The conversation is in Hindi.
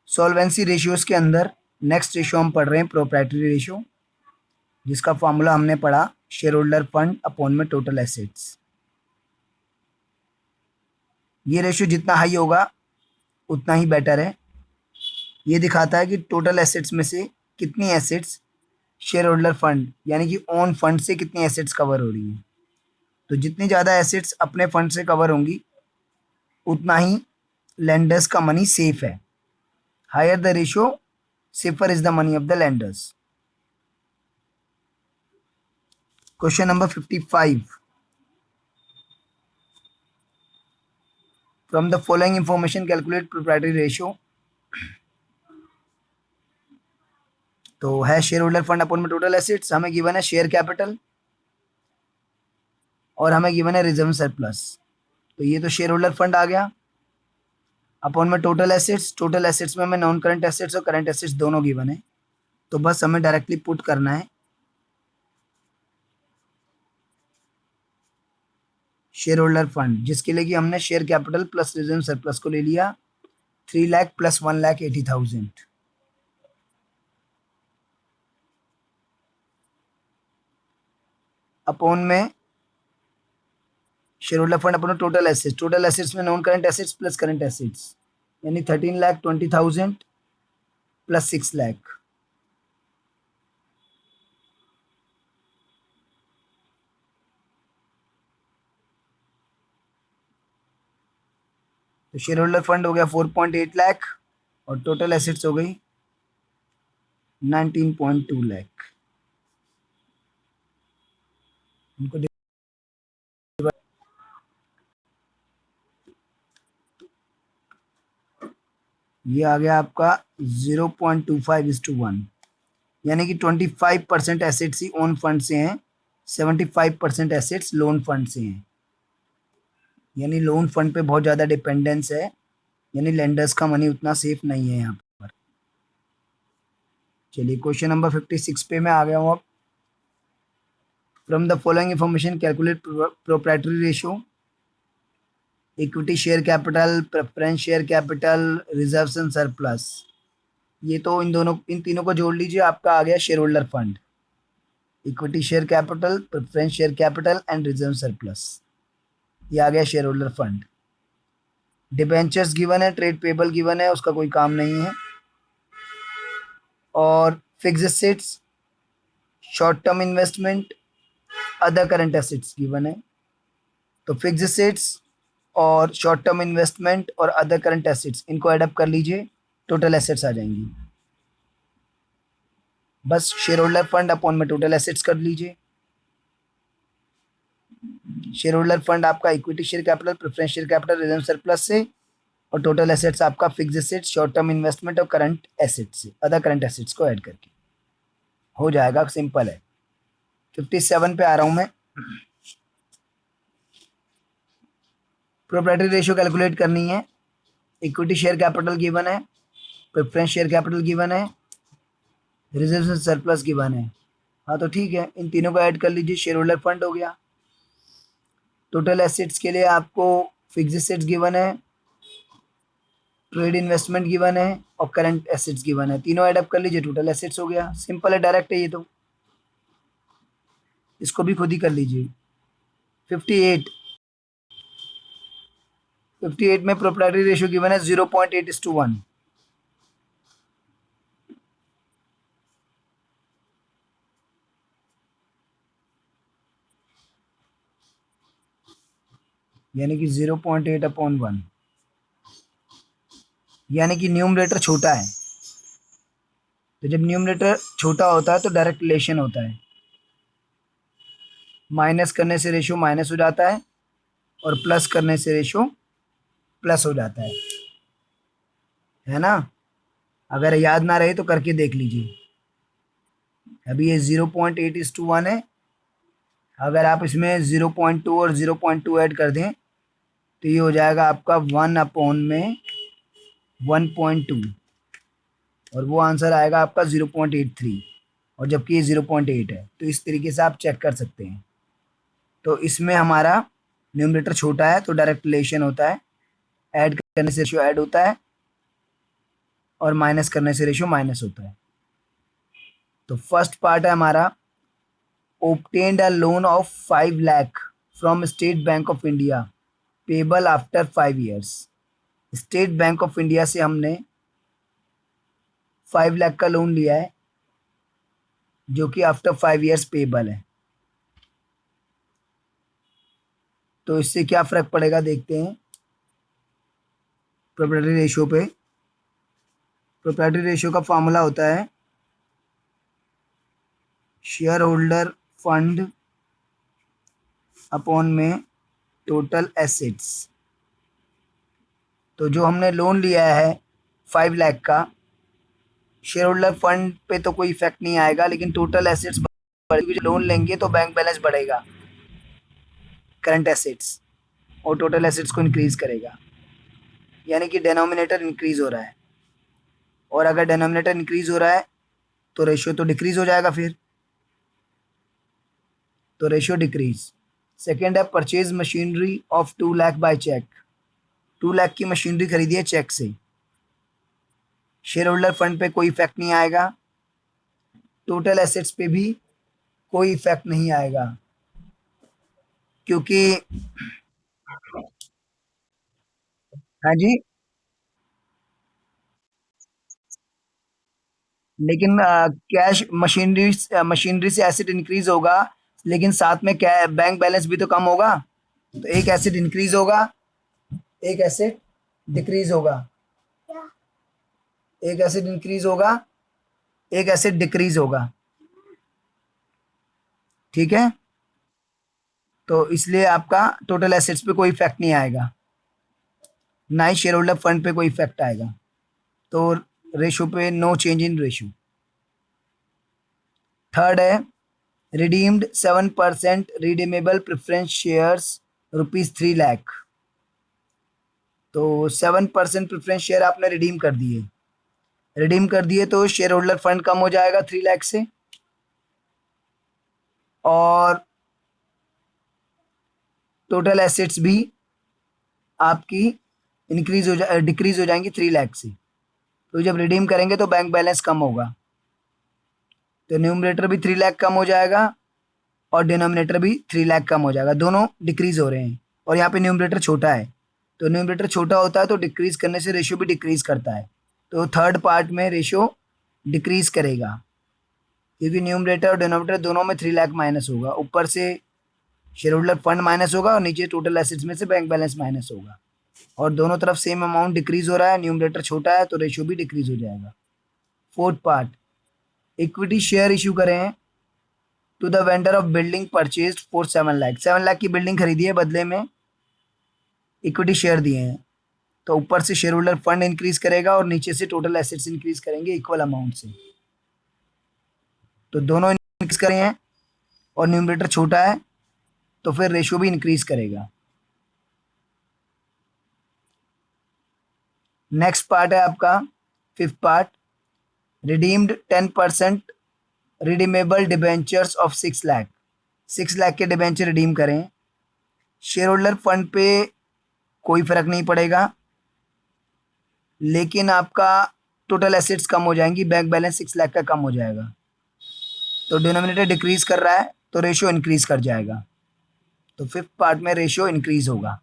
सॉल्वेंसी रेशियोज के अंदर नेक्स्ट रेशियो हम पढ़ रहे हैं प्रोप्राइटरी रेशियो, जिसका फॉर्मूला हमने पढ़ा शेयर होल्डर फंड अपॉन में टोटल एसेट्स। ये रेशियो जितना हाई होगा उतना ही बेटर है। ये दिखाता है कि टोटल एसेट्स में से कितनी एसेट्स शेयर होल्डर फंड यानी कि ओन फंड से कितनी एसेट्स कवर हो रही हैं। तो जितनी ज़्यादा एसेट्स अपने फंड से कवर होंगी उतना ही लेंडर्स का मनी सेफ है। Higher the ratio safer is the money of the lenders. Question number 55, from the following information calculate proprietary ratio. तो है शेयर होल्डर फंड अपॉन में टोटल एसेट्स, हमें गिवन है शेयर कैपिटल और हमें गिवन है रिजर्व सरप्लस। तो ये तो शेयर होल्डर फंड आ गया अपॉन में टोटल एसेट्स। टोटल एसेट्स में हमें नॉन करंट एसेट्स और करंट एसेट्स दोनों गिवन है, तो बस हमें डायरेक्टली पुट करना है शेयर होल्डर फंड, जिसके लिए कि हमने share capital plus reserve surplus को ले लिया 3 लाख प्लस 1,80,000 अपॉन में shareholder fund upon total assets. Total assets में non current assets plus current assets यानी 13,20,000 प्लस 6 लाख। तो शेयर होल्डर फंड हो गया 4.8 लाख और टोटल एसेट्स हो गई 19.2 लाख। इनको ये आ गया आपका 0.25:1 यानी कि 25% एसेट्स ही ओन फंड से हैं, 75% एसेट्स लोन फंड से हैं। यानी लोन फंड पे बहुत ज़्यादा डिपेंडेंस है, यानी लेंडर्स का मनी उतना सेफ नहीं है यहाँ पर। चलिए क्वेश्चन नंबर 56 पे मैं आ गया हूँ अब। From the following information calculate proprietary ratio. Equity share capital, preference share capital, reserves and surplus. ये तो इन तीनों को जोड़ लीजिए, आपका आ गया share holder fund. Equity share capital, preference share capital and reserve surplus, ये आ गया share holder fund. Debentures given है, ट्रेड पेबल गिवन है, उसका कोई काम नहीं है। और fixed assets, short term investment, other current assets given है। तो फिक्स्ड एसेट्स और शॉर्ट टर्म इन्वेस्टमेंट और अदर करंट एसेट्स, इनको एडअप कर लीजिए, टोटल एसेट्स आ जाएंगी। बस शेयर होल्डर फंड अपॉन में टोटल एसेट्स कर लीजिए। शेयर होल्डर फंड आपका equity share capital, preference share capital, reserve surplus से, और टोटल एसेट्स आपका fixed assets, short term investment और करंट एसेट्स से, अदर करंट एसेट्स को ऐड करके हो जाएगा। सिंपल है। 57 पे आ रहा हूं मैं। प्रोप्राइटरी रेशियो कैलकुलेट करनी है। इक्विटी शेयर कैपिटल गिवन है, प्रेफरेंस शेयर कैपिटल गिवन है, रिजर्व सरप्लस गिवन है। हाँ तो ठीक है, इन तीनों को ऐड कर लीजिए, शेयर होल्डर फंड हो गया। टोटल एसेट्स के लिए आपको फिक्स्ड एसेट्स गिवन है, ट्रेड इन्वेस्टमेंट गिवन है और करंट एसेट्स गिवन है। तीनों ऐड अप कर लीजिए, टोटल एसेट्स हो गया। सिंपल है, डायरेक्ट है ये तो। इसको भी खुद ही कर लीजिए। 58 में प्रोप्राइटरी रेशियो गिवन है 0.8:1। यानी कि 0.8/1, यानी कि न्यूमरेटर छोटा है। तो जब न्यूमरेटर छोटा होता है तो डायरेक्ट रिलेशन होता है, माइनस करने से रेशियो माइनस हो जाता है और प्लस करने से रेशियो प्लस हो जाता है ना। अगर याद ना रहे तो करके देख लीजिए। अभी ये 0.8:1 है, अगर आप इसमें 0.2 और 0.2 ऐड कर दें तो ये हो जाएगा आपका 1/1.2 और वो आंसर आएगा आपका 0.83, और जबकि ये 0.8 है। तो इस तरीके से आप चेक कर सकते हैं। तो इसमें हमारा न्यूमरेटर छोटा है तो डायरेक्ट रिलेशन होता है, ऐड करने से रेशियो ऐड होता है और माइनस करने से रेशियो माइनस होता है। तो फर्स्ट पार्ट है हमारा, obtained a loan of 5 lakh from State Bank of India payable after 5 years। State bank of India से हमने 5 लाख का लोन लिया है जो कि आफ्टर 5 इयर्स पेबल है। तो इससे क्या फर्क पड़ेगा देखते हैं प्रोप्राइटरी रेशियो पे। प्रोप्राइटरी रेशियो का फॉर्मूला होता है शेयर होल्डर फंड अपॉन में टोटल एसेट्स। तो जो हमने लोन लिया है 5 लाख का, शेयर होल्डर फंड पे तो कोई इफेक्ट नहीं आएगा, लेकिन टोटल एसेट्स बढ़ेगी। जो लोन लेंगे तो बैंक बैलेंस बढ़ेगा, करंट एसेट्स, और टोटल एसेट्स को इंक्रीज करेगा, यानी कि डेनोमिनेटर इंक्रीज हो रहा है। और अगर डेनोमिनेटर इंक्रीज हो रहा है तो रेशियो तो डिक्रीज हो जाएगा फिर, तो रेशियो डिक्रीज। सेकेंड है purchase machinery of 2 lakh by cheque. 2 lakh की मशीनरी खरीदी है चेक से, शेयर होल्डर फंड पे कोई इफेक्ट नहीं आएगा, टोटल एसेट्स पे भी कोई इफेक्ट नहीं आएगा, क्योंकि हाँ जी, लेकिन कैश मशीनरी से एसेट इंक्रीज होगा, लेकिन साथ में क्या बैंक बैलेंस भी तो कम होगा। तो एक एसेट इंक्रीज होगा, एक एसेट डिक्रीज होगा, एक एसेट इंक्रीज होगा, एक एसेट डिक्रीज होगा। ठीक है, तो इसलिए आपका टोटल एसेट्स पे कोई इफेक्ट नहीं आएगा, ना ही शेयर होल्डर फंड पे कोई इफेक्ट आएगा। तो रेशो पे no change in ratio. Third है redeemed 7% redeemable preference shares ₹3 lakh. तो 7% प्रेफरेंस शेयर आपने रिडीम कर दिए तो शेयर होल्डर फंड कम हो जाएगा 3 लाख से, और टोटल एसेट्स भी आपकी डिक्रीज हो जाएंगी 3 लाख से। तो जब रिडीम करेंगे तो बैंक बैलेंस कम होगा, तो न्यूमरेटर भी 3 लाख कम हो जाएगा और डिनोमिनेटर भी 3 लाख कम हो जाएगा, दोनों डिक्रीज हो रहे हैं। और यहाँ पे न्यूमरेटर छोटा है, तो न्यूमरेटर छोटा होता है तो डिक्रीज करने से रेशियो भी डिक्रीज करता है। तो थर्ड पार्ट में रेशियो डिक्रीज करेगा, क्योंकि न्यूमरेटर और डिनोमिनेटर दोनों में 3 लाख माइनस होगा, ऊपर से शेयर होल्डर फंड माइनस होगा और नीचे टोटल एसेट्स में से बैंक बैलेंस माइनस होगा, और दोनों तरफ सेम अमाउंट डिक्रीज हो रहा है, न्यूमरेटर छोटा है तो रेशियो भी डिक्रीज हो जाएगा। Fourth part, equity share issue करें to the vendor of building purchased for 7 lakh. 7 lakh की बिल्डिंग खरीदी है, बदले में इक्विटी शेयर दिए हैं, तो ऊपर से शेयर होल्डर फंड इंक्रीज करेगा और नीचे से टोटल एसेट्स इंक्रीज करेंगे इक्वल अमाउंट से। तो दोनों इंक्रीज कर रहे हैं और न्यूमरेटर छोटा है तो फिर रेशियो भी इंक्रीज करेगा। नेक्स्ट पार्ट है आपका fifth part, redeemed 10% redeemable debentures of 6 lakh. 6 lakh के डिबेंचर रिडीम करें, शेयर होल्डर फंड पे कोई फर्क नहीं पड़ेगा, लेकिन आपका टोटल एसेट्स कम हो जाएंगी, बैंक बैलेंस 6 लाख का कम हो जाएगा, तो डिनोमिनेटर डिक्रीज कर रहा है तो रेशियो इंक्रीज कर जाएगा। तो फिफ्थ पार्ट में रेशियो इंक्रीज होगा।